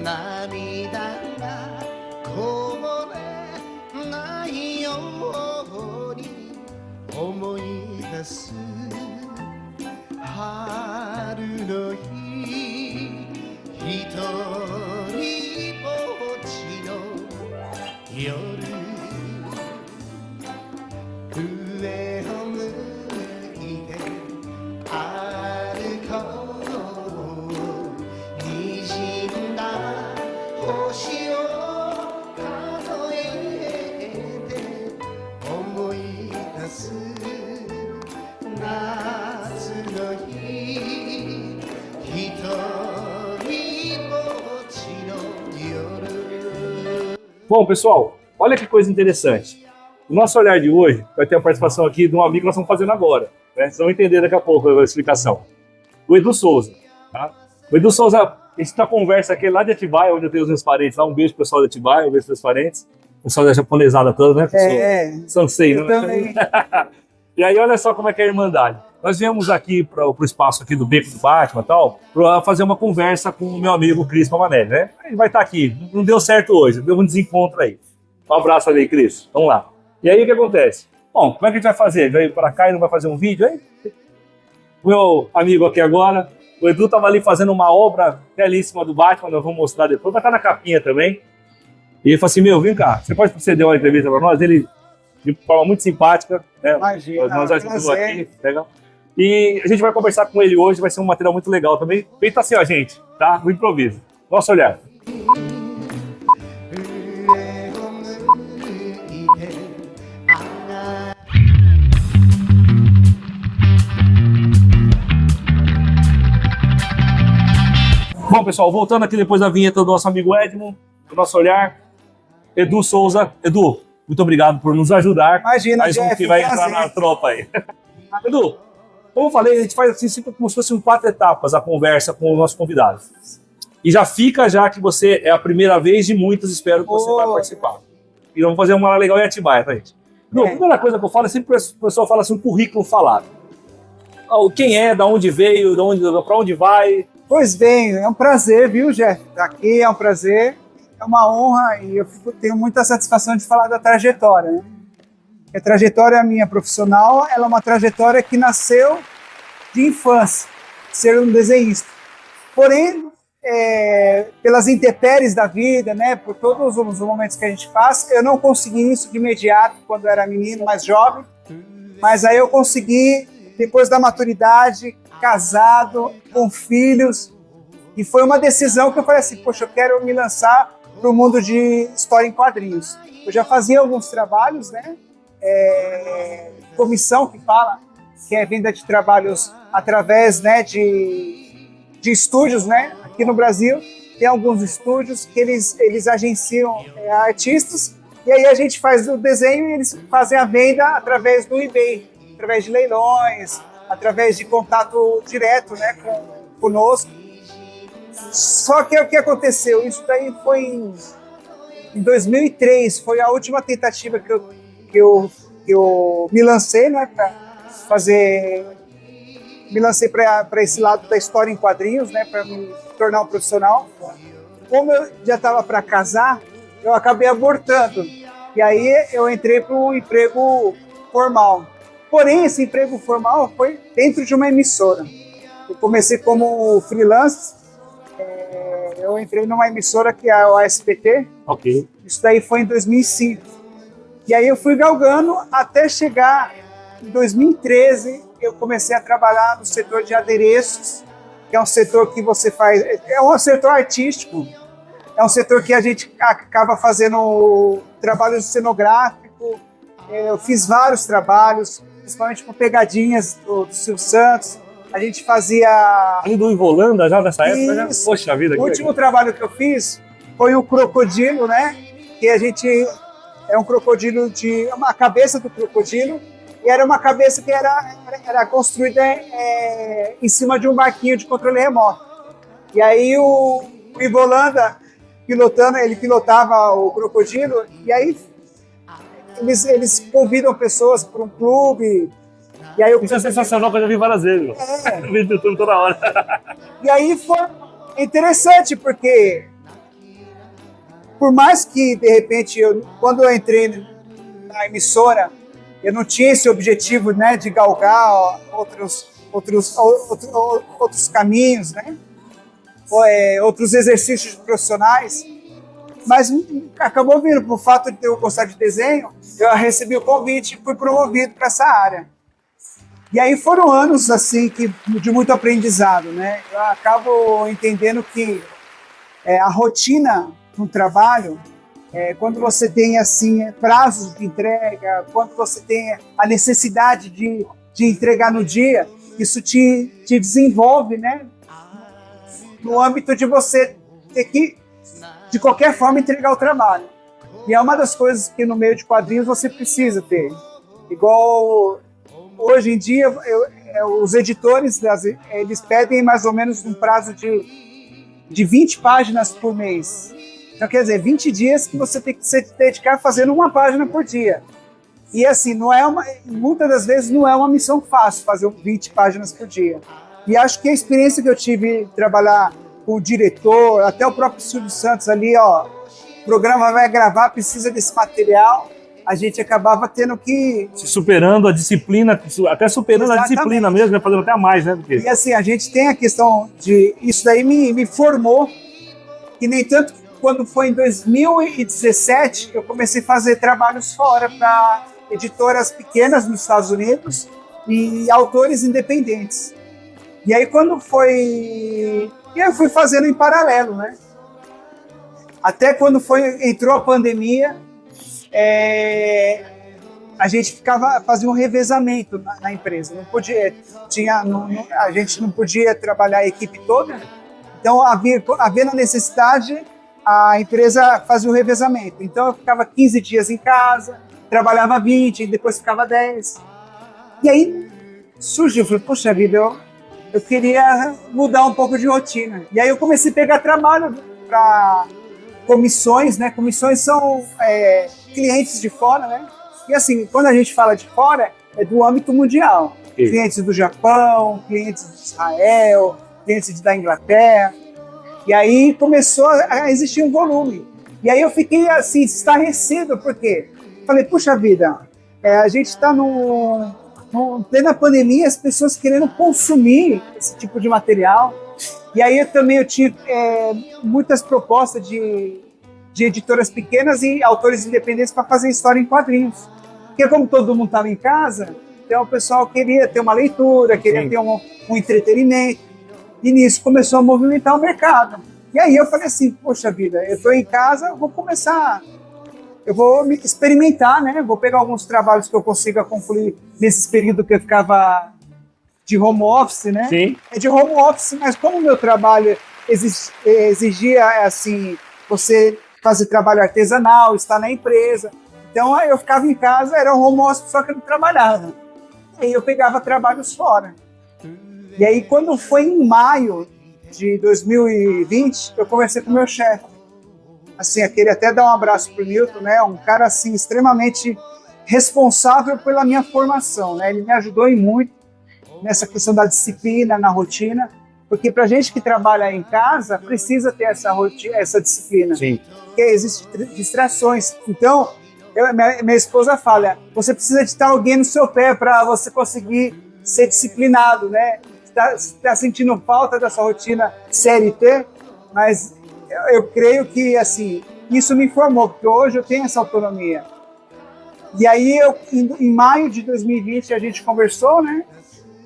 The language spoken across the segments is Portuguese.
涙がこぼれないように思い出す春の日一人ぼっちの夜上を向いて歩こう滲んだ星を数えて思い出す夏の日一人ぼっちの夜。 Bom, pessoal, olha que coisa interessante. O nosso olhar de hoje vai ter a participação aqui de um amigo que nós estamos fazendo agora, né? Vocês vão entender daqui a pouco a explicação. O Edu Souza, tá? O Edu Souza, a gente está conversa aqui lá de Atibaia, onde eu tenho os meus parentes lá. Um beijo pro pessoal de Atibaia, um beijo pros meus parentes. O pessoal da japonesada toda, né, pessoal? Sansei, né? Também. E aí, olha só como é que é a Irmandade. Nós viemos aqui para o espaço aqui do Beco do Batman e tal, para fazer uma conversa com o meu amigo Cris Pavanelli, né? Ele vai estar aqui. Não deu certo hoje, deu um desencontro aí. Um abraço ali, Cris. Vamos lá. E aí, o que acontece? Bom, como é que a gente vai fazer? Vai para cá e não vai fazer um vídeo aí? O meu amigo aqui agora, o Edu estava ali fazendo uma obra belíssima do Batman, nós vamos mostrar depois, vai estar na capinha também. E ele falou assim, meu, vem cá, você pode conceder uma entrevista para nós? Ele, de forma muito simpática, né? Imagina, Nós ajudamos aqui, legal. E a gente vai conversar com ele hoje, vai ser um material muito legal também. Feito assim, ó, gente, tá? No improviso. Nosso olhar. Bom, pessoal, voltando aqui depois da vinheta do nosso amigo Edmond, do nosso olhar, Edu Souza. Edu, muito obrigado por nos ajudar. Imagina, mais um Jeff, que vai prazer. entrar na tropa aí. Edu, como eu falei, a gente faz assim, sempre como se fossem 4 etapas a conversa com o nosso convidado. E já fica já que você é a primeira vez de muitas, espero que você vai participar. E vamos fazer uma legal em Atibaia pra gente. Edu, a primeira coisa que eu falo é sempre o pessoal fala assim, um currículo falado. Quem é, da onde veio, para onde vai. Pois bem, é um prazer, viu, Jeff? Estar aqui é um prazer, é uma honra e eu tenho muita satisfação de falar da trajetória, né? A trajetória minha profissional, ela é uma trajetória que nasceu de infância, de ser um desenhista. Porém, pelas intempéries da vida, né, por todos os momentos que a gente passa, eu não consegui isso de imediato quando eu era menino, mais jovem, mas aí eu consegui, depois da maturidade, casado, com filhos, e foi uma decisão que eu falei assim, poxa, eu quero me lançar para o mundo de história em quadrinhos. Eu já fazia alguns trabalhos, né, comissão que fala, que é venda de trabalhos através, né, de estúdios, né, aqui no Brasil tem alguns estúdios que eles agenciam artistas, e aí a gente faz o desenho e eles fazem a venda através do eBay, através de leilões, através de contato direto, né, conosco. Só que o que aconteceu? Isso daí foi em 2003, foi a última tentativa que eu me lancei, né, para fazer. Me lancei para esse lado da história em quadrinhos, né, para me tornar um profissional. Como eu já estava para casar, eu acabei abortando. E aí eu entrei para um emprego formal. Porém, esse emprego formal foi dentro de uma emissora. Eu comecei como freelance, eu entrei numa emissora que é o ASPT. Ok. Isso daí foi em 2005. E aí eu fui galgando até chegar em 2013, eu comecei a trabalhar no setor de adereços, que é um setor que você faz, é um setor artístico, é um setor que a gente acaba fazendo trabalho cenográfico. Eu fiz vários trabalhos, principalmente com pegadinhas do Silvio Santos. A gente fazia... Ali do Ivolanda já nessa época? Já? Poxa vida. O último trabalho que eu fiz foi o Crocodilo, né? Que a gente... É um crocodilo de... uma cabeça do crocodilo. E era uma cabeça que era construída em cima de um barquinho de controle remoto. E aí o Ivolanda, ele pilotava o crocodilo. E aí eles convidam pessoas para um clube. E aí Isso é sensacional, que eu já vi várias vezes. Eu vi no YouTube toda hora. E aí foi interessante, porque por mais que, de repente, quando eu entrei na emissora, eu não tinha esse objetivo, né, de galgar outros caminhos, né, outros exercícios profissionais, mas acabou vindo, por fato de eu gostar de desenho, eu recebi o convite e fui promovido para essa área. E aí foram anos assim de muito aprendizado, né? Eu acabo entendendo que a rotina no trabalho, quando você tem assim prazos de entrega, quando você tem a necessidade de entregar no dia, isso te desenvolve, né? No âmbito de você ter que, de qualquer forma, entregar o trabalho. E é uma das coisas que no meio de quadrinhos você precisa ter. Igual hoje em dia, os editores, eles pedem mais ou menos um prazo de 20 páginas por mês. Então, quer dizer, 20 dias que você tem que se dedicar fazendo uma página por dia. E assim, muitas das vezes não é uma missão fácil fazer 20 páginas por dia. E acho que a experiência que eu tive de trabalhar com o diretor, até o próprio Silvio Santos ali, ó, o programa vai gravar, precisa desse material, a gente acabava tendo que... Se superando a disciplina, até superando Exatamente. A disciplina mesmo, né? Fazendo até mais, né? E assim, a gente tem a questão de... Isso daí me formou, que nem tanto quando foi em 2017, eu comecei a fazer trabalhos fora para editoras pequenas nos Estados Unidos e autores independentes. E aí quando foi... E eu fui fazendo em paralelo, né? Até quando entrou a pandemia, a gente fazia um revezamento na empresa. Não podia, a gente não podia trabalhar a equipe toda. Então, havendo a necessidade, a empresa fazia um revezamento. Então, eu ficava 15 dias em casa, trabalhava 20, depois ficava 10. E aí surgiu, eu falei, poxa vida, eu queria mudar um pouco de rotina. E aí eu comecei a pegar trabalho para comissões, né? Comissões são clientes de fora, né? E assim, quando a gente fala de fora, é do âmbito mundial. Sim. Clientes do Japão, clientes de Israel, clientes da Inglaterra. E aí começou a existir um volume. E aí eu fiquei assim, estarrecido, porque falei, puxa vida, a gente está no plena pandemia, as pessoas querendo consumir esse tipo de material. E aí eu tinha muitas propostas de editoras pequenas e autores independentes para fazer história em quadrinhos. Porque como todo mundo estava em casa, então o pessoal queria ter uma leitura, queria Sim. ter um entretenimento. E nisso começou a movimentar o mercado. E aí eu falei assim, poxa vida, eu estou em casa, eu vou me experimentar, né? Vou pegar alguns trabalhos que eu consiga concluir nesse período que eu ficava de home office, né? Sim. É de home office, mas como o meu trabalho exigia, assim, você fazer trabalho artesanal, estar na empresa. Então, eu ficava em casa, era um home office, só que eu não trabalhava. E aí eu pegava trabalhos fora. E aí, quando foi em maio de 2020, eu conversei com o meu chefe. Assim, eu queria até dar um abraço pro Milton, né? Um cara, assim, extremamente responsável pela minha formação, né? Ele me ajudou em muito nessa questão da disciplina, na rotina, porque para gente que trabalha em casa, precisa ter essa rotina, essa disciplina. Sim. Porque existem distrações. Então, minha esposa fala, você precisa de ter alguém no seu pé para você conseguir ser disciplinado, né? Está sentindo falta dessa rotina CLT, mas eu creio que, assim, isso me formou, porque hoje eu tenho essa autonomia. E aí, em maio de 2020, a gente conversou, né?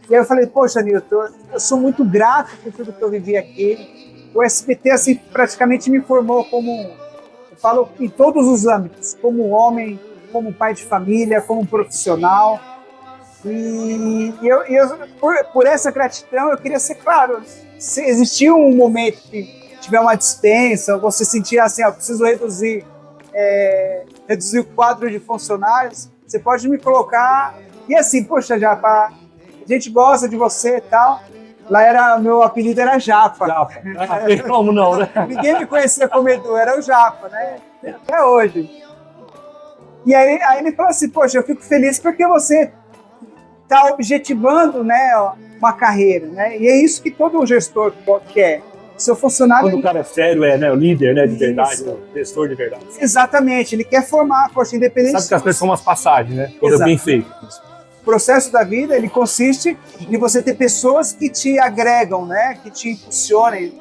E aí eu falei, poxa, Nilton, eu sou muito grato por tudo que eu vivi aqui. O SBT, assim, praticamente me formou como, eu falo, em todos os âmbitos, como homem, como pai de família, como profissional. E por essa gratidão, eu queria ser claro, se existir um momento que tiver uma dispensa, você sentir assim, eu preciso reduzir o quadro de funcionários, você pode me colocar. E assim, poxa, Japa, a gente gosta de você e tal. Lá meu apelido era Japa. Japa. Como não, né? Ninguém me conhecia como Edu, era o Japa, né? Até hoje. E aí ele falou assim, poxa, eu fico feliz porque você está objetivando, né, uma carreira, né? E é isso que todo gestor quer. seu funcionário... Quando o cara é sério, né, o líder, né, de verdade, o gestor de verdade. Exatamente, ele quer formar, poxa, independente... Sabe que as pessoas são umas passagens, né? Coisa bem feita. O processo da vida, ele consiste em você ter pessoas que te agregam, né, que te impulsionem.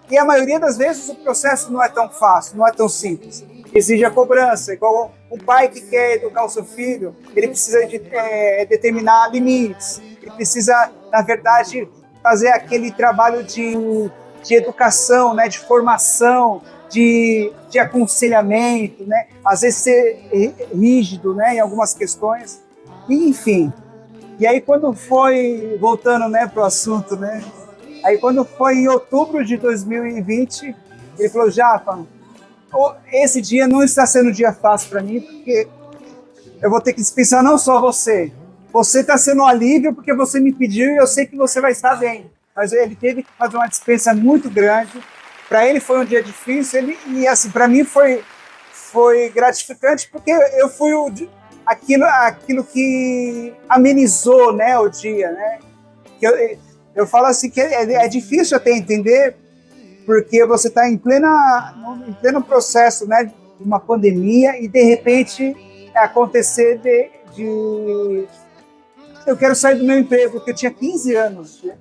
E a maioria das vezes o processo não é tão fácil, não é tão simples. Exige a cobrança, igual um pai que quer educar o seu filho, ele precisa determinar limites, ele precisa, na verdade, fazer aquele trabalho de educação, né, de formação, de aconselhamento, né, às vezes ser rígido, né, em algumas questões, e, enfim. E aí quando foi, voltando, né, para o assunto, né, aí quando foi em outubro de 2020, ele falou, Japa, esse dia não está sendo um dia fácil para mim, porque eu vou ter que dispensar não só você. Você está sendo um alívio porque você me pediu e eu sei que você vai estar bem. Mas ele teve que fazer uma dispensa muito grande. Para ele foi um dia difícil e assim, para mim foi gratificante porque eu fui aquilo que amenizou, né, o dia, né? Eu falo assim que é difícil até entender, porque você está em pleno processo, né, de uma pandemia e de repente acontecer eu quero sair do meu emprego, porque eu tinha 15 anos, né?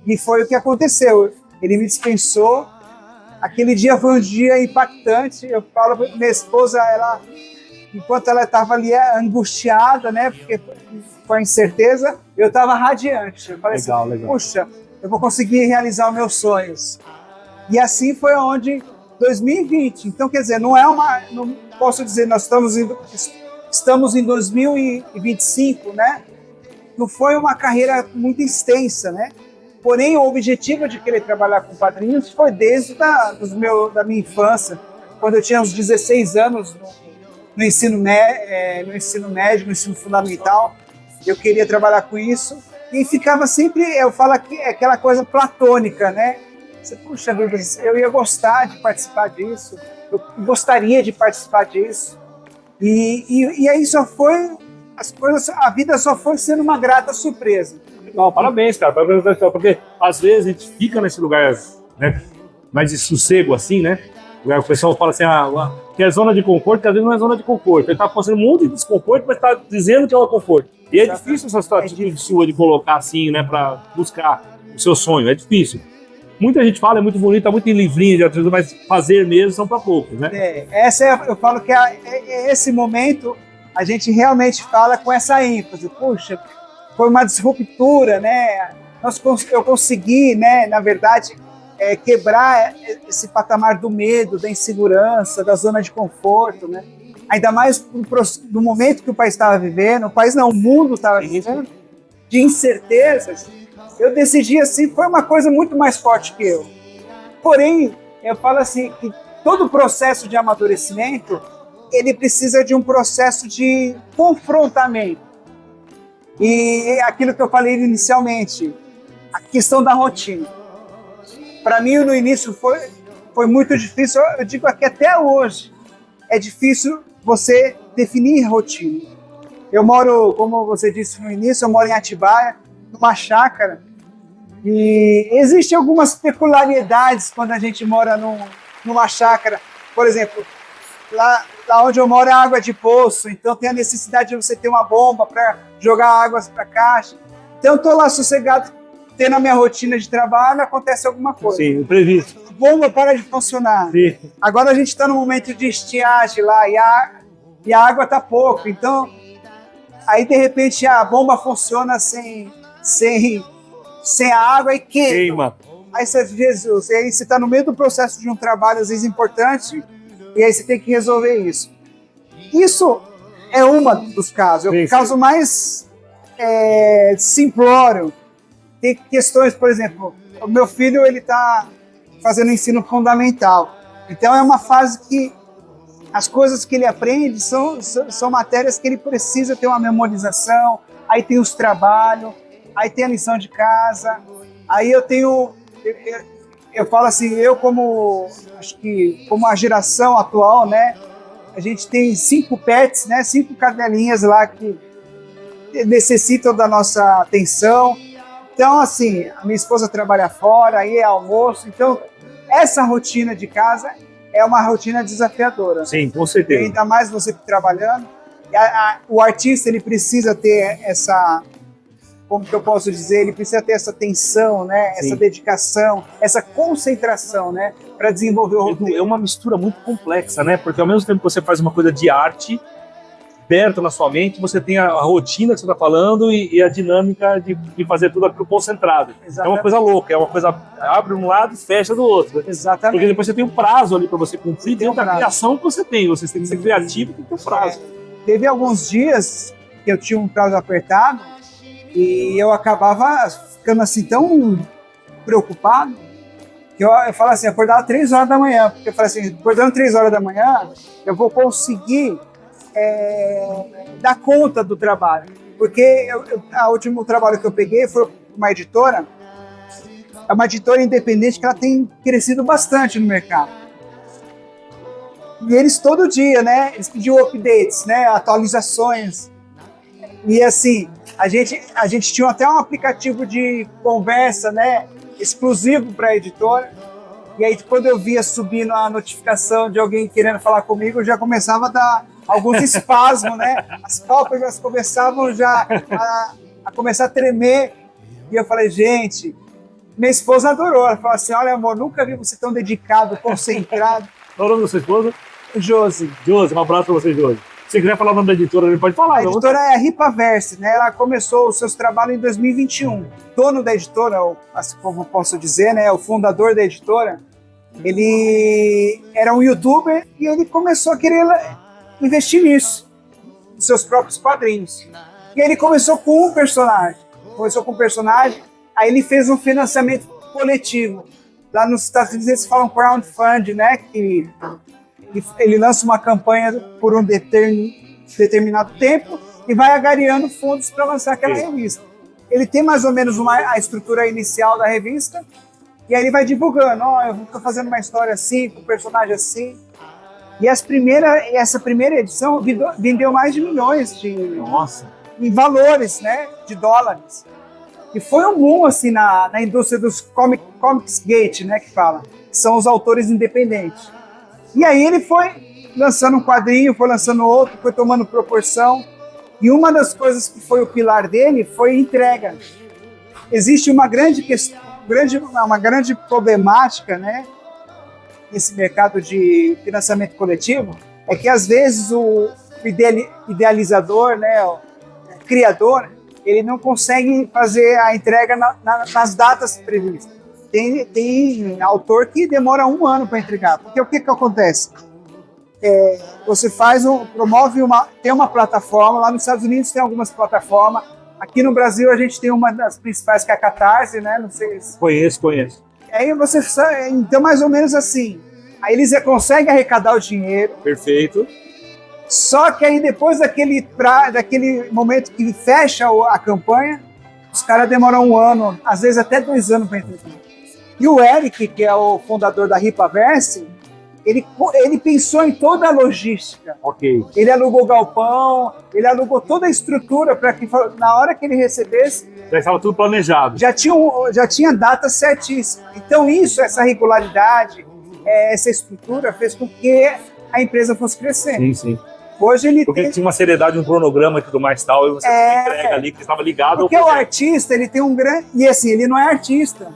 E foi o que aconteceu. Ele me dispensou. Aquele dia foi um dia impactante. Eu falo para minha esposa, enquanto ela estava ali angustiada, né, porque com a incerteza, eu estava radiante. Eu falei legal, assim, legal. Puxa, eu vou conseguir realizar os meus sonhos. E assim foi onde 2020. Então, quer dizer, não posso dizer, nós estamos em 2025, né? Não foi uma carreira muito extensa, né? Porém, o objetivo de querer trabalhar com quadrinhos foi desde da minha infância, quando eu tinha uns 16 anos no ensino médio, no ensino fundamental. Eu queria trabalhar com isso e ficava sempre, eu falo que é aquela coisa platônica, né? Puxa vida, eu ia gostar de participar disso, eu gostaria de participar disso. E aí a vida só foi sendo uma grata surpresa. Não, parabéns, cara, porque às vezes a gente fica nesse lugar, né, mais de sossego assim, né? O pessoal fala assim, que é zona de conforto, que às vezes não é zona de conforto. Ele tá passando um monte de desconforto, mas tá dizendo que é um conforto. E é difícil essa atitude sua de colocar assim, né, para buscar o seu sonho, é difícil. Muita gente fala, é muito bonito, tá muito em livrinho de atitude, mas fazer mesmo são para poucos, né? Eu falo que esse momento a gente realmente fala com essa ênfase. Puxa, foi uma disruptura, né? Eu consegui, né, na verdade, quebrar esse patamar do medo, da insegurança, da zona de conforto, né? Ainda mais no momento que o país estava vivendo, o mundo estava vivendo, de incertezas. Eu decidi assim, foi uma coisa muito mais forte que eu. Porém, eu falo assim, que todo processo de amadurecimento, ele precisa de um processo de confrontamento. E aquilo que eu falei inicialmente, a questão da rotina. Para mim, no início, foi muito difícil. Eu digo aqui até hoje, é difícil você definir rotina. Eu moro, como você disse no início, eu moro em Atibaia, numa chácara. E existem algumas peculiaridades quando a gente mora numa chácara. Por exemplo, lá onde eu moro é água de poço, então tem a necessidade de você ter uma bomba para jogar águas para caixa. Então eu estou lá sossegado, tendo a minha rotina de trabalho, acontece alguma coisa. Sim, imprevisto. A bomba para de funcionar. Sim. Agora a gente está no momento de estiagem lá e a água está pouco. Então, aí de repente a bomba funciona sem a água e queima. Aí você, Jesus, aí você está no meio do processo de um trabalho, às vezes importante, e aí você tem que resolver isso. Isso é um dos casos. O caso mais simplório. Tem questões, por exemplo, o meu filho ele está fazendo ensino fundamental. Então é uma fase que as coisas que ele aprende são matérias que ele precisa ter uma memorização, aí tem os trabalhos, aí tem a lição de casa, aí eu falo assim, acho que como a geração atual, né, a gente tem 5 pets, né, 5 cadelinhas lá que necessitam da nossa atenção, Então, assim, a minha esposa trabalha fora, aí é almoço. Então, essa rotina de casa é uma rotina desafiadora. Sim, com certeza. E ainda mais você trabalhando. O artista, ele precisa ter essa, como que eu posso dizer, ele precisa ter essa atenção, né? Sim. Essa dedicação, essa concentração, né? Para desenvolver o roteiro. É uma mistura muito complexa, né? Porque ao mesmo tempo que você faz uma coisa de arte, perto na sua mente, você tem a rotina que você está falando e a dinâmica de fazer tudo aquilo concentrado. Exatamente. É uma coisa louca, é uma coisa abre um lado e fecha do outro. Né? Exatamente. Porque depois você tem um prazo ali para você cumprir dentro da prazo. criação que você tem. Você tem que ser criativo e tem que ter um prazo. Teve alguns dias que eu tinha um prazo apertado e eu acabava ficando assim tão preocupado que eu falava assim, acordava 3 horas da manhã, porque eu falei assim, acordando 3 horas da manhã, eu vou conseguir dar conta do trabalho. Porque o último trabalho que eu peguei foi uma editora, é uma editora independente que ela tem crescido bastante no mercado. E eles todo dia, né, eles pediam updates, né, atualizações. E assim, a gente tinha até um aplicativo de conversa, né, exclusivo para a editora. E aí quando eu via subindo a notificação de alguém querendo falar comigo, eu já começava a dar alguns espasmos, né? As pálpebras começavam já a começar a tremer. E eu falei, gente, minha esposa adorou. Ela falou assim, olha amor, nunca vi você tão dedicado, concentrado. Qual é o nome da sua esposa? Josi. Josi, um abraço para você, Josi. Se você quiser falar o nome da editora, ele pode falar. A editora é a Ripaverse, né? Ela começou os seus trabalhos em 2021. O dono da editora, assim como eu posso dizer, né? O fundador da editora, ele era um youtuber e ele começou a querer investir nisso, nos seus próprios quadrinhos. E ele começou com um personagem. Aí ele fez um financiamento coletivo. Lá nos Estados Unidos eles falam crowdfunding, né? Que ele lança uma campanha por um determinado tempo e vai agariando fundos para lançar aquela revista. Ele tem mais ou menos a estrutura inicial da revista e aí ele vai divulgando, eu estou fazendo uma história assim, com um personagem assim. E essa primeira edição vendeu mais de milhões em valores, né, de dólares. E foi um boom assim, na indústria dos Comics Gate, né, que fala, que são os autores independentes. E aí ele foi lançando um quadrinho, foi lançando outro, foi tomando proporção. E uma das coisas que foi o pilar dele foi entrega. Existe uma grande problemática, né, nesse mercado de financiamento coletivo, é que às vezes o idealizador, né, o criador, ele não consegue fazer a entrega nas datas previstas. Tem autor que demora 1 ano para entregar. Porque o que acontece? Você tem uma plataforma, lá nos Estados Unidos tem algumas plataformas, aqui no Brasil a gente tem uma das principais que é a Catarse, né? Não sei se... Conheço. Aí então mais ou menos assim, aí eles conseguem arrecadar o dinheiro. Perfeito. Só que aí depois daquele momento que fecha a campanha, os caras demoram 1 ano, às vezes até 2 anos para entregar. E o Eric, que é o fundador da Ripaverse, ele pensou em toda a logística. Ok. Ele alugou o galpão, ele alugou toda a estrutura para que na hora que ele recebesse... Já estava tudo planejado. Já tinha data certíssima. Então essa regularidade, essa estrutura fez com que a empresa fosse crescendo. Sim. Hoje Porque tinha uma seriedade, um cronograma e tudo mais tal, e você entrega ali que estava ligado porque o artista, ele tem um grande... E assim, ele não é artista.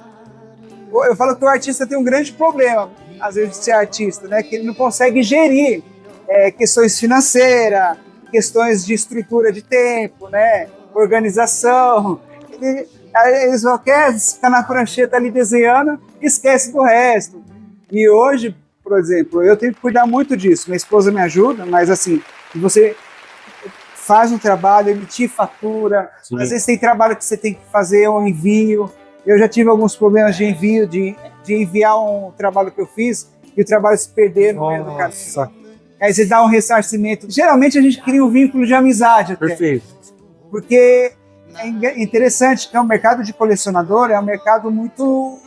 Eu falo que o artista tem um grande problema, às vezes, de ser artista, né? Que ele não consegue gerir questões financeiras, questões de estrutura de tempo, né? Organização. Ele só quer ficar na prancheta ali desenhando e esquece do resto. E hoje, por exemplo, eu tenho que cuidar muito disso. Minha esposa me ajuda, mas assim, você faz um trabalho, emitir fatura, Sim. Às vezes tem trabalho que você tem que fazer um envio. Eu já tive alguns problemas de envio, de enviar um trabalho que eu fiz e o trabalho se perder no meio do caminho. Aí você dá um ressarcimento. Geralmente a gente cria um vínculo de amizade até. Perfeito. Porque é interessante que o mercado de colecionador é um mercado muito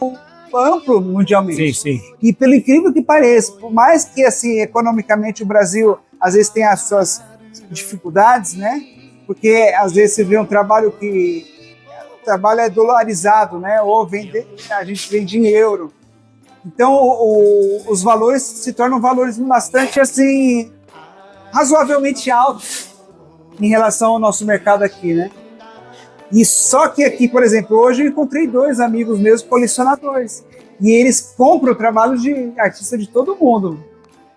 amplo mundialmente. Sim. E pelo incrível que pareça, por mais que assim, economicamente o Brasil às vezes tenha as suas dificuldades, né? Porque às vezes você vê um trabalho que trabalho é dolarizado, né? Ou a gente vende em euro. Então, os valores se tornam valores bastante, assim, razoavelmente altos em relação ao nosso mercado aqui, né? E só que aqui, por exemplo, hoje eu encontrei 2 amigos meus colecionadores. E eles compram trabalhos de artista de todo mundo.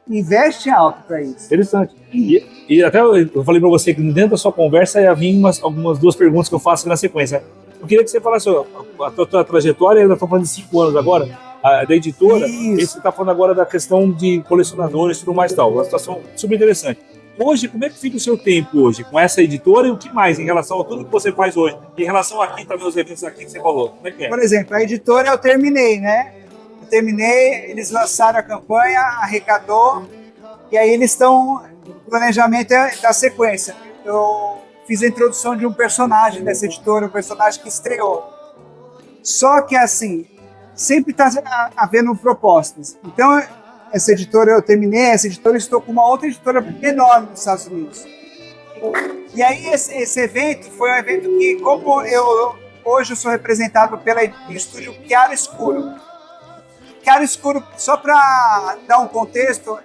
Investem alto para isso. Interessante. E até eu falei para você que dentro da sua conversa ia vir algumas 2 perguntas que eu faço na sequência. Eu queria que você falasse a tua trajetória, ainda estou falando de 5 anos agora, da editora, e você está falando agora da questão de colecionadores e tudo mais tal. Uma situação super interessante. Hoje, como é que fica o seu tempo hoje com essa editora e o que mais em relação a tudo que você faz hoje? Em relação aqui também, os eventos aqui que você falou, como é que é? Por exemplo, a editora eu terminei, né? Eles lançaram a campanha, arrecadou, e aí eles estão, o planejamento é da sequência. Eu fiz a introdução de um personagem dessa editora, um personagem que estreou. Só que, assim, sempre está havendo propostas. Então, essa editora eu terminei, essa editora eu estou com uma outra editora enorme nos Estados Unidos. E aí esse evento foi um evento que, como hoje eu sou representado pelo estúdio Chiaro Escuro. Chiaro Escuro, só para dar um contexto,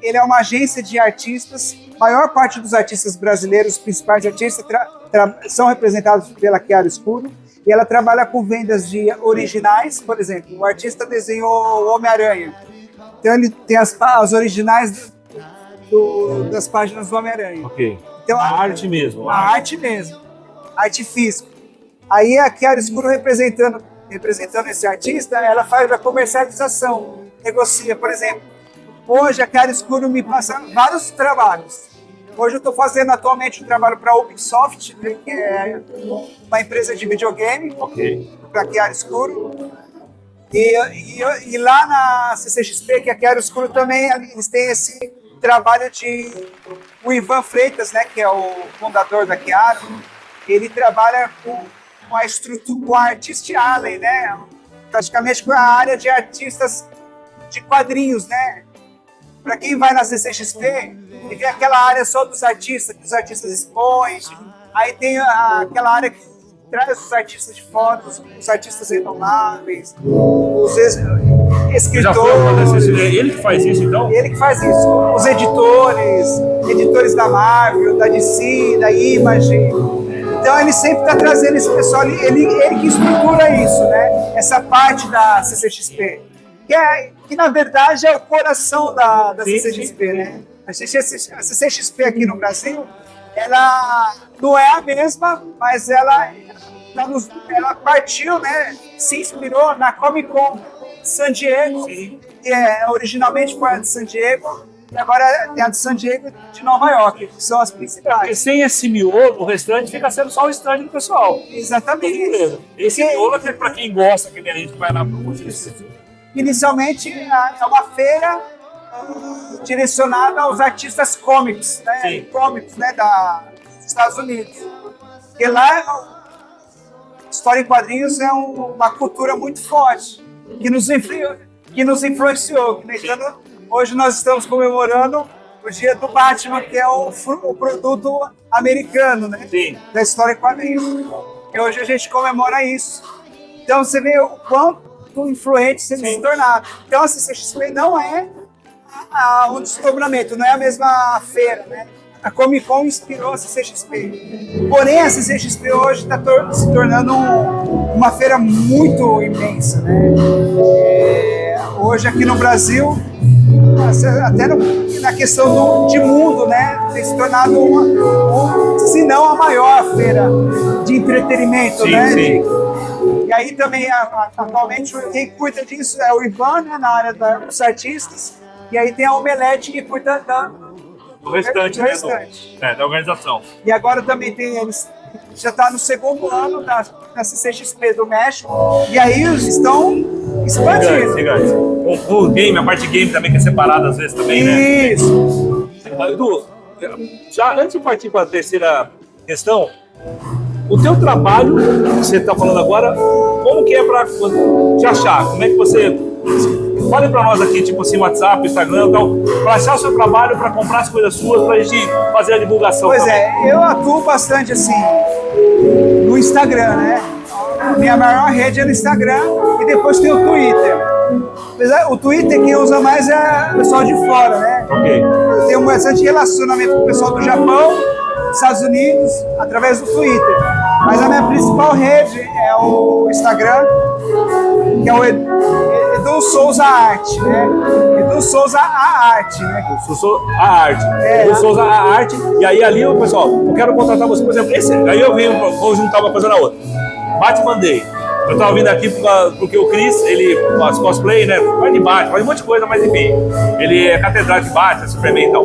ele é uma agência de artistas, a maior parte dos artistas brasileiros, os principais artistas, são representados pela Chiaro Escuro, e ela trabalha com vendas de originais, por exemplo, o artista desenhou o Homem-Aranha, então ele tem as originais das páginas do Homem-Aranha. Ok. Então, a arte mesmo. A arte mesmo. Arte física. Aí a Chiaro Escuro representando esse artista, ela faz a comercialização, negocia, por exemplo. Hoje a Chiaro Escuro me passa vários trabalhos. Hoje eu estou fazendo atualmente um trabalho para a Ubisoft, né, que é uma empresa de videogame, para Chiaro Escuro. E lá na CCXP, que é a Chiaro Escuro também, eles têm esse trabalho de... O Ivan Freitas, né, que é o fundador da Chiaro, ele trabalha com a estrutura, com a Artist Alley, né, praticamente com a área de artistas de quadrinhos, né. Para quem vai na CCXP, ele vê aquela área só dos artistas, que os artistas expõem, aí tem aquela área que traz os artistas de fora, os artistas renomáveis, os escritores. Ele que faz isso, então? Ele que faz isso. Os editores da Marvel, da DC, da Image. Então ele sempre está trazendo esse pessoal, ele que estrutura isso, né? Essa parte da CCXP. Que na verdade é o coração da CCXP, né? A CCXP aqui no Brasil, ela não é a mesma, mas ela partiu, né? Se inspirou na Comic Con San Diego, que originalmente foi a de San Diego, e agora tem a de San Diego e de Nova York, que são as principais. Porque sem esse miolo, o restante fica sendo só o stand do pessoal. Exatamente. Esse miolo é para quem gosta, que a gente vai lá pro Inicialmente é uma feira direcionada aos artistas comics, né? Comics, né, dos Estados Unidos. Porque lá história em quadrinhos é uma cultura muito forte que nos influenciou. Então, hoje nós estamos comemorando o dia do Batman, que é o produto americano, né? Sim. Da história em quadrinhos. E hoje a gente comemora isso. Então você vê o quanto influentes eles se tornaram. Então a CCXP não é um desdobramento, não é a mesma feira, né? A Comic Con inspirou a CCXP. Porém, a CCXP hoje está se tornando uma feira muito imensa, né? Hoje aqui no Brasil, até na questão de mundo, né? Tem se tornado se não a maior feira de entretenimento, né? Sim. E aí também, atualmente, quem cuida disso é o Ivan, né, na área dos artistas, e aí tem a Omelete que cuida do restante, da organização. E agora também eles já está no segundo ano da CCXP do México, e aí eles estão expandindo. O game, a parte game também que é separada às vezes também, né? Isso. Edu, já antes de partir para a terceira questão, o teu trabalho, que você está falando agora, como que é para te achar? Como é que você fale pra nós aqui, tipo assim, WhatsApp, Instagram e tal, pra achar o seu trabalho, pra comprar as coisas suas, pra gente fazer a divulgação. Pois também. é, eu atuo bastante assim no Instagram, né? A minha maior rede é no Instagram e depois tem o Twitter. O Twitter quem usa mais é o pessoal de fora, né? Ok. Eu tenho bastante relacionamento com o pessoal do Japão, dos Estados Unidos, através do Twitter. Mas a minha principal rede é o Instagram, que é o Edu Souza Arte, né? Edu Souza a Arte, né? Eu sou a arte. É, Eu sou a arte. E aí ali, pessoal, eu quero contratar você, por exemplo, aí eu venho, vou juntar uma coisa na outra. Batman Day. Eu tava vindo aqui porque o Chris, ele faz cosplay, né? Faz de Batman, faz um monte de coisa, mas enfim. Ele é catedrático de Batman, Superman e tal.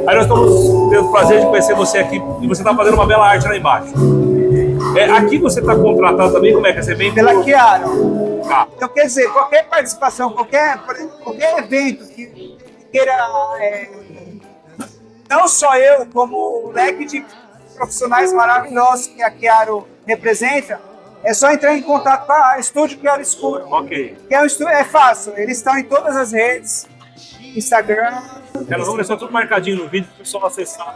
Aí nós estamos tendo o prazer de conhecer você aqui e você tá fazendo uma bela arte lá embaixo. Aqui você tá contratado também, como é que você vem? Pela Chiaro. Tá. Então, quer dizer, qualquer participação, qualquer evento que queira, não só eu, como o leque de profissionais maravilhosos que a Chiaro representa, é só entrar em contato com a Estúdio Chiaro Escuro. Ok. Que é fácil, eles estão em todas as redes, Instagram. Nós vamos deixar tudo marcadinho no vídeo para o pessoal acessar.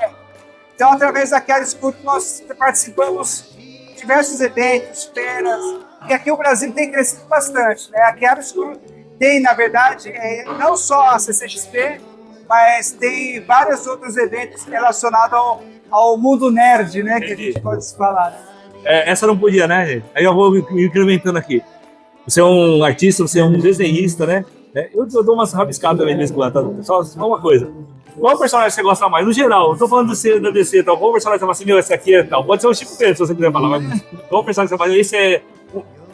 Então, através da Chiaro Escuro, nós participamos de diversos eventos, feiras, e aqui o Brasil tem crescido bastante, né? A Chiaro Escuro tem, na verdade, não só a CCXP, mas tem vários outros eventos relacionados ao mundo nerd, né? Que a gente pode falar. Essa não podia, né, gente? Aí eu vou me incrementando aqui. Você é um artista, você é um desenhista, né? Eu dou umas rabiscadas também de vez em quando, tá? Só uma coisa. Qual personagem você gosta mais? No geral, eu tô falando da DC, tal. Qual personagem você fala assim, meu, esse aqui é tal? Pode ser o Chico Bento, se você quiser falar, mas qual personagem você fala? Esse é...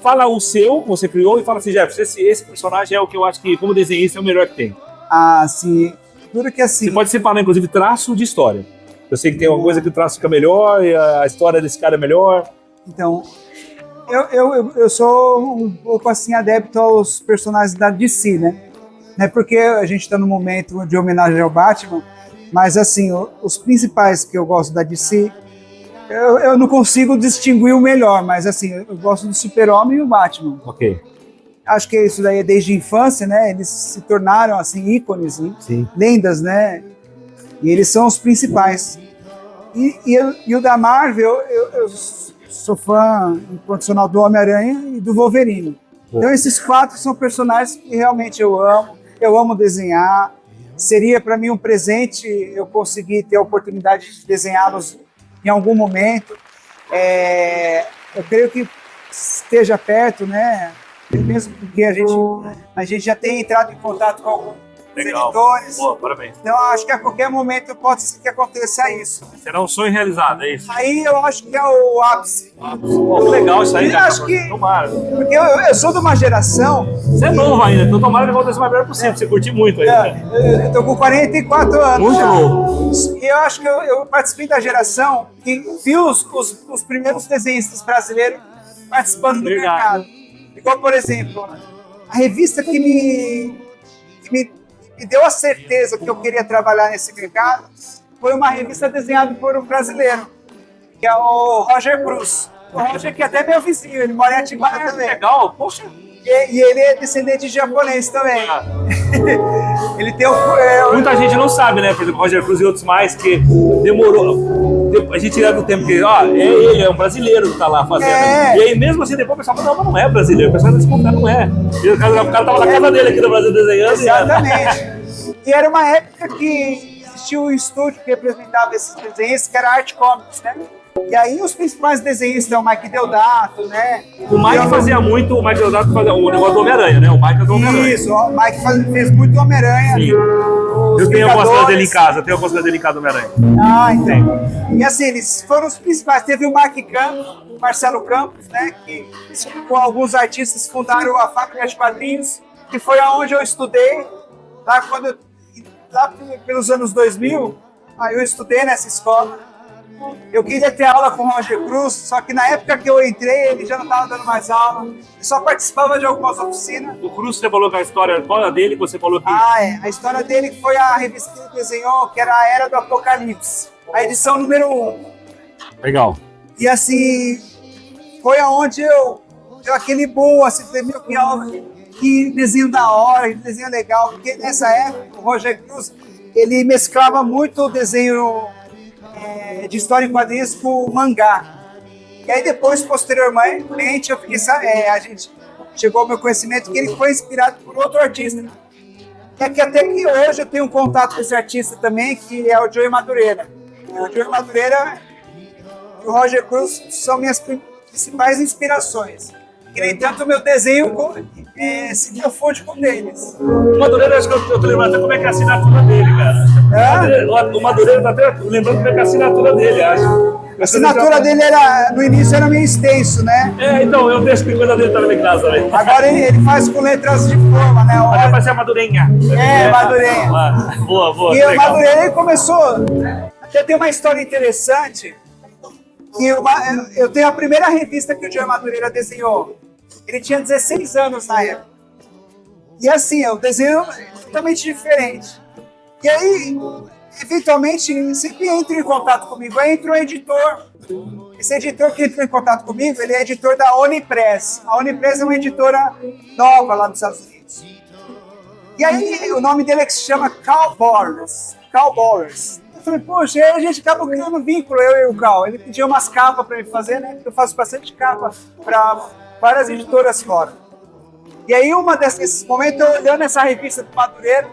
Fala o seu, que você criou, e fala assim, Jefferson, esse personagem é o que eu acho que, como desenhista, é o melhor que tem. Ah, sim. Tudo que assim... Você pode separar, inclusive, traço de história. Eu sei que tem uma coisa que o traço fica melhor, e a história desse cara é melhor. Então, eu sou um pouco assim adepto aos personagens da DC, né? Não é porque a gente está no momento de homenagem ao Batman, mas assim, os principais que eu gosto da DC, eu não consigo distinguir o melhor, mas assim, eu gosto do Super-Homem e o Batman. Ok. Acho que isso daí é desde a infância, né? Eles se tornaram assim ícones, né? Sim. Lendas, né? E eles são os principais. E o da Marvel, eu sou fã incondicional do Homem-Aranha e do Wolverine. Então esses 4 são personagens que realmente eu amo desenhar. Seria para mim um presente eu conseguir ter a oportunidade de desenhá-los em algum momento. Eu creio que esteja perto, né? Mesmo porque a gente já tem entrado em contato com alguns editores. Boa, parabéns. Então acho que a qualquer momento pode ser que aconteça isso. Será um sonho realizado, é isso? Aí eu acho que é o ápice. Pô, legal isso aí, Eu cara. acho que- Tomara. Porque eu sou de uma geração, Você é novo ainda, então tomara que aconteça o mais melhor possível. Você curtir muito aí, né? eu tô com 44 anos. Muito já. novo. E eu acho que eu participei da geração que viu os primeiros desenhistas brasileiros participando do Verdade. mercado. Igual, por exemplo, a revista que me deu a certeza que eu queria trabalhar nesse mercado foi uma revista desenhada por um brasileiro, que é o Roger Cruz. O Roger, que é até meu vizinho, ele mora em Atibaia também. Legal, poxa. E ele é descendente de japonês também. Ah, Ele tem muita gente não sabe, né? Por exemplo, Roger Cruz e outros mais que demorou. A gente tira do tempo que ele é um brasileiro que tá lá fazendo. É. E aí, mesmo assim, depois o pessoal fala, não, mas não é brasileiro. O pessoal desse não é. E o cara tava na casa dele aqui no Brasil desenhando. Exatamente. E era uma época que existia um estúdio que representava esses desenhos, que era a Art Comics, né? E aí os principais desenhistas, o Mike Deodato, né? O Mike fazia muito, o Mike Deodato fazia o negócio do Homem-Aranha, né? O Mike é do Homem-Aranha. Isso, o Mike fez muito Homem-Aranha. Sim. Os Eu tenho algumas coisas dele em Vingadores. casa, eu tenho algumas coisas dele em casa do Homem-Aranha. Ah, então. E assim, eles foram os principais. Teve o Mark Campos, o Marcelo Campos, né? Que com alguns artistas fundaram a Fábrica de Quadrinhos, que foi aonde eu estudei, lá pelos anos 2000, aí eu estudei nessa escola. Eu queria ter aula com o Roger Cruz, só que na época que eu entrei, ele já não estava dando mais aula, ele só participava de algumas oficinas. O Cruz, você falou que a história qual é dele, que você falou que... A história dele foi a revista que ele desenhou, que era a Era do Apocalipse, a edição número 1. Legal. E assim, foi aonde eu deu aquele boom, assim, falei, meu, que desenho da hora, que desenho legal, porque nessa época o Roger Cruz, ele mesclava muito o desenho de história em quadrinhos com mangá. E aí depois, posteriormente, a gente chegou ao meu conhecimento que ele foi inspirado por outro artista. É que até que hoje eu tenho um contato com esse artista também, que é o Joey Madureira. O Joey Madureira e o Roger Cruz são minhas principais inspirações. E, no entanto, o meu desenho se confunde com deles. O Madureira, acho que eu tô lembrando até como é que é a assinatura dele, cara. O Madureira tá até lembrando como é que é a assinatura dele, acho. A assinatura dele no início era meio extenso, né? Então, eu deixo que coisa dele tá em casa também. Agora ele faz com letras de forma, né? Vai parecer a Madurenha. Madurenha. Boa. E o Madureira, ele começou... Até tem uma história interessante, que eu tenho a primeira revista que o Joey Madureira desenhou. Ele tinha 16 anos na época. E assim, o desenho é totalmente diferente. E aí, eventualmente, sempre entra em contato comigo. Aí entra um editor. Esse editor que entrou em contato comigo, ele é editor da Onipress. A Onipress é uma editora nova lá nos Estados Unidos. E aí, o nome dele se chama Carl Borders. Eu falei, poxa, aí a gente acaba criando um vínculo, eu e o Carl. Ele pediu umas capas para ele fazer, né? Eu faço bastante capa para várias editoras fora. E aí, desses momentos, eu olhando essa revista do Madureira,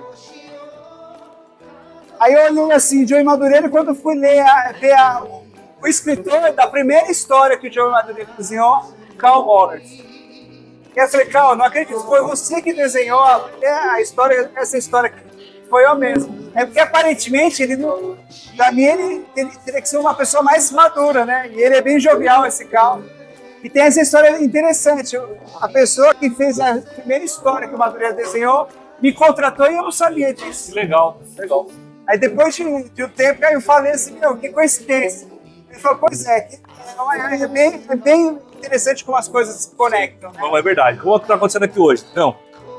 aí eu olhei assim, Joey Madureira, quando eu fui ver o escritor da primeira história que o Joey Madureira desenhou, Carl Borders. E eu falei, Carl, não acredito, foi você que desenhou essa história aqui. Foi eu mesmo. É porque aparentemente pra mim ele teria que ser uma pessoa mais madura, né? E ele é bem jovial, esse Carl. E tem essa história interessante. A pessoa que fez a primeira história que o Madureira desenhou me contratou e eu não sabia disso. Legal. Aí depois de um tempo eu falei assim, que coincidência. Ele falou, pois é bem interessante como as coisas se conectam. Né? Não, é verdade. O que está acontecendo aqui hoje? Não.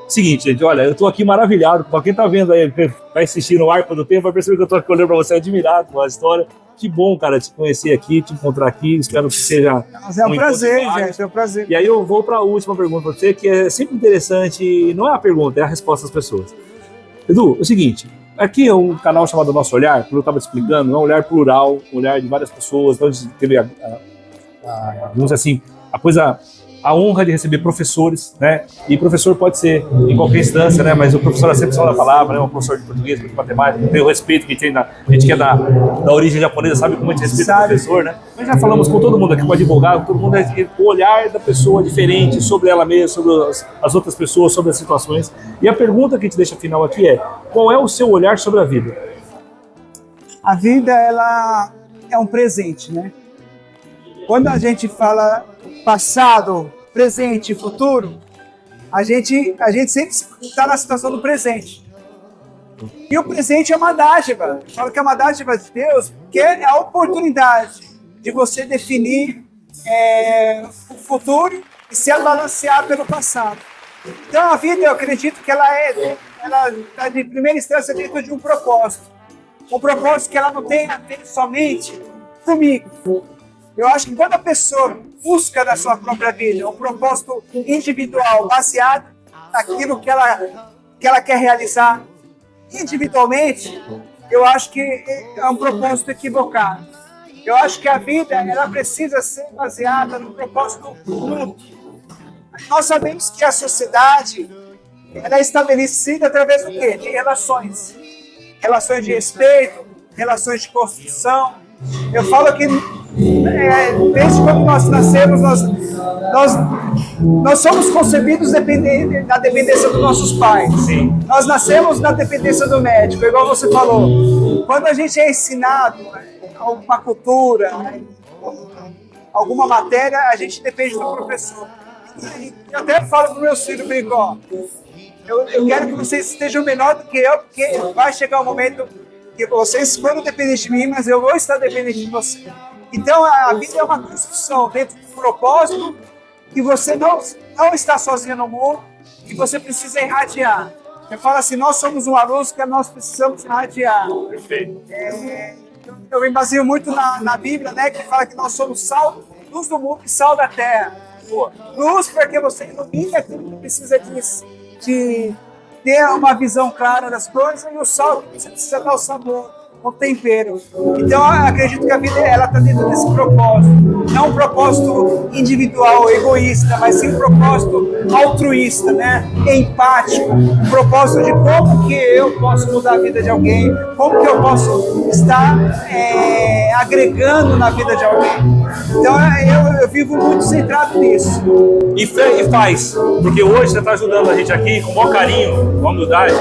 Seguinte, gente, olha, eu tô aqui maravilhado. Pra quem tá vendo aí, vai assistir no Arco do Tempo, vai perceber que eu tô aqui olhando pra você, admirado com a história. Que bom, cara, te conhecer aqui, te encontrar aqui. Espero que seja. Mas é um prazer, gente, é um prazer. E aí eu vou pra última pergunta pra você, que é sempre interessante. Não é a pergunta, é a resposta das pessoas. Edu, é o seguinte. Aqui é um canal chamado Nosso Olhar, como eu estava te explicando, é um olhar plural, um olhar de várias pessoas. Então a gente teve, vamos dizer assim, a honra de receber professores, né? E professor pode ser em qualquer instância, né? Mas o professor é sempre só da palavra, né? Um professor de português, de matemática, tem o respeito que tem a gente que é da origem japonesa, sabe como a gente respeita o professor, né? Mas já falamos com todo mundo aqui, com o advogado, todo mundo o olhar da pessoa diferente sobre ela mesma, sobre as outras pessoas, sobre as situações. E a pergunta que a gente deixa final aqui é: qual é o seu olhar sobre a vida? A vida, ela é um presente, né? Quando a gente fala passado, presente e futuro, a gente sempre está na situação do presente. E o presente é uma dádiva. Eu falo que é uma dádiva de Deus, porque é a oportunidade de você definir o futuro e se balancear pelo passado. Então a vida, eu acredito que ela está de primeira instância dentro de um propósito. Um propósito que ela não tem a ver somente comigo. Eu acho que quando a pessoa busca da sua própria vida um propósito individual baseado naquilo que ela quer realizar individualmente, eu acho que é um propósito equivocado. Eu acho que a vida ela precisa ser baseada no propósito mútuo. Nós sabemos que a sociedade ela é estabelecida através do quê? De relações. Relações de respeito, relações de construção. Eu falo que desde quando nós nascemos, nós somos concebidos na dependência dos nossos pais. Sim. Nós nascemos na dependência do médico, igual você falou. Quando a gente é ensinado alguma cultura, alguma matéria, a gente depende do professor. Eu até falo para o meu filho, brinco, eu quero que vocês estejam menor do que eu, porque vai chegar um momento que vocês foram dependentes de mim, mas eu vou estar dependente de você. Então, a vida é uma construção dentro de um propósito que você não está sozinho no mundo, que você precisa irradiar. Eu falo assim, nós somos uma luz que nós precisamos irradiar. Perfeito. Eu me baseio muito na Bíblia, né, que fala que nós somos sal, luz do mundo e sal da terra. Boa. Luz para que você ilumine aquilo que precisa de ter uma visão clara das coisas, e o sal que você precisa dar o sabor, o tempero. Então eu acredito que a vida ela está dentro desse propósito. Não um propósito individual, egoísta, mas sim um propósito altruísta, né? Empático, um propósito de como que eu posso mudar a vida de alguém, como que eu posso estar agregando na vida de alguém. Então eu vivo muito centrado nisso. E faz, porque hoje você está ajudando a gente aqui com o maior carinho, com humildade,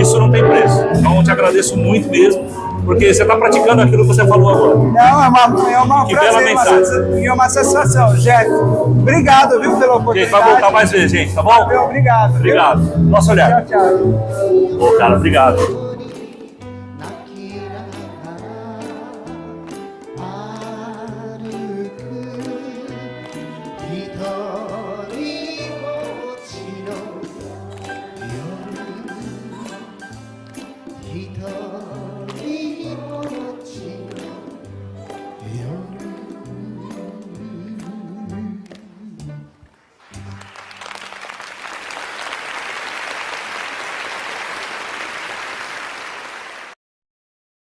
isso não tem preço. Então eu te agradeço muito mesmo, porque você está praticando aquilo que você falou agora. Não, é uma Que prazer, bela mensagem. e uma satisfação. Jeff, obrigado, viu, pela A gente oportunidade. vai voltar mais vezes, gente, tá bom? Meu, obrigado. viu? Obrigado. Nosso olhar. Tchau, tchau. Ô, cara, obrigado. 泣きながら歩く一人ぼっちの夜一人ぼっちの夜